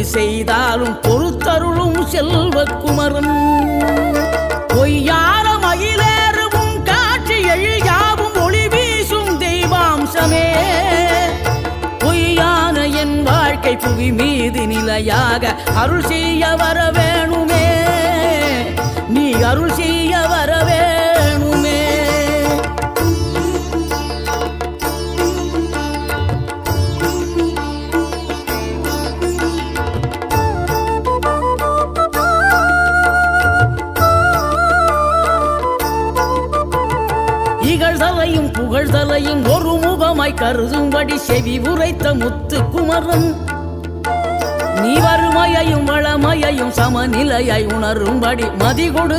செய்தாலும் பொறுத்தருளும் செல்வக்குமரன் பொய்யான மயிலேறவும் காட்சி எழியாவும் ஒளி வீசும் தெய்வாம்சமே பொய்யான என் வாழ்க்கை புவி மீது நிலையாக அருள் செய்ய வர வேணுமே நீ அருள் செய்ய வர வேணுமே இகழ்தலையும் புகழ்தலையும் ஒரு முகமாய் கருதும்படி செவி உரைத்த முத்து குமரன் நீ வறுமையையும் வளமையையும் சமநிலையை உணரும்படி மதிகொடு